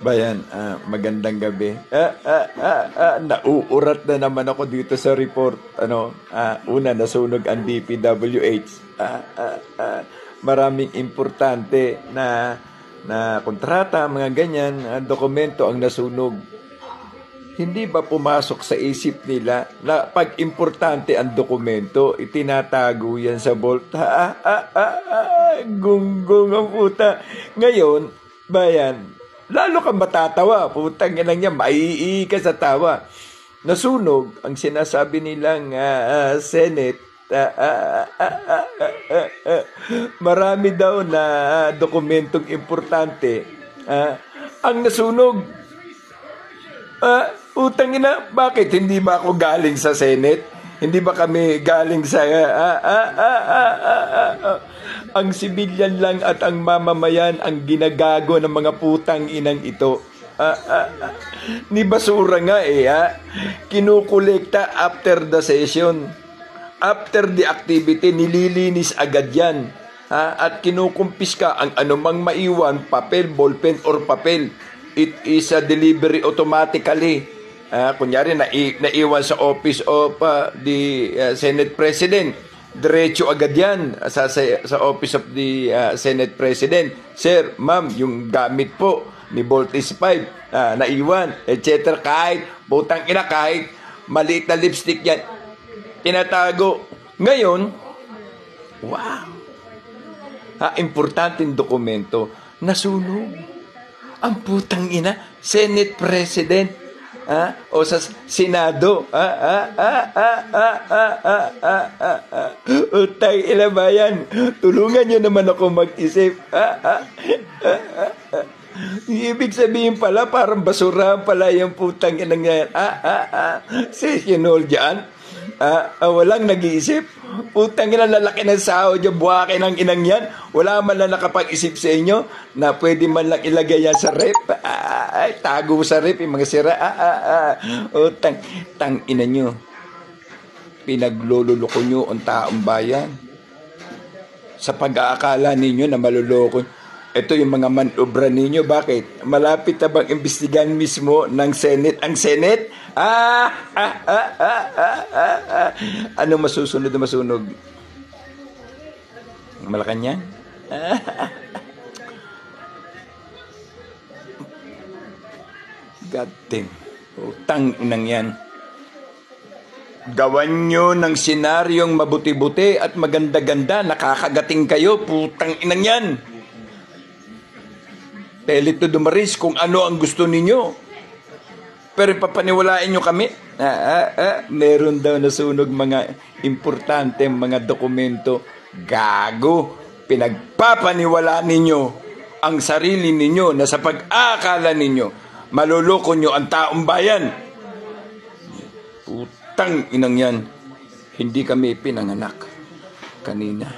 Bayan, magandang gabi. Nauurat na naman ako dito sa report. Una, nasunog ang DPWH. Maraming importante na kontrata, mga ganyan, dokumento ang nasunog. Hindi ba pumasok sa isip nila na pag importante ang dokumento, itinatago yan sa vault? Gunggong ang puta. Ngayon, bayan, lalo kang matatawa. Putang ina niya, maiii ka sa tawa. Nasunog ang sinasabi nilang Senate. Marami daw na dokumentong importante ang nasunog. Utang ina, bakit hindi ba ako galing sa Senate? Hindi ba kami galing sa ang sibilyan lang at ang mamamayan ang ginagago ng mga putang inang ito. Ni basura nga kinukolekta after the session. After the activity, nililinis agad yan. At kinukumpiska ang anumang maiwan, papel, ballpen, or papel. It is a delivery automatically. Kunyari, naiwan sa office of the Senate President. Diretso agad yan sa office of the Senate President. Sir, ma'am, yung gamit po ni Voltes 5 naiwan, etc. Kahit, putang ina, kahit maliit na lipstick yan, tinatago. Ngayon, wow! Importanteng dokumento, nasunog. Ang putang ina, Senate President, o sa Senado. Utang ina ba yan? Tulungan nyo naman ako mag-isip. Ibig sabihin pala, parang basura pala yung putang ina yan. Session hall dyan. Walang nag-iisip. Putang ina, lalaki ng sahod yung buhake ng inang yan. Wala man lang nakapag-isip sa inyo na pwede man lang ilagay yan sa rep. Tago sa rep yung mga sira. Tang ina nyo. Pinaglululoko nyo ang taong bayan. Sa pag-aakala ninyo na maluloko. Ito yung mga manobra ninyo. Bakit? Malapit na bang imbestigahan mismo ng Senate? Ang Senate? Ano masusunod na masunog? Malacanang? God damn. Utang inang yan. Gawan nyo ng senaryong mabuti-buti at maganda-ganda. Nakakagating kayo. Putang inang yan. Tell it to the Maris kung ano ang gusto ninyo. Pero papaniwalain nyo kami. Meron daw nasunog mga importante mga dokumento. Gago. Pinagpapaniwalaan ninyo ang sarili ninyo na sa pag-aakala ninyo, maluloko nyo ang taong bayan. Putang inang yan. Hindi kami pinanganak kanina.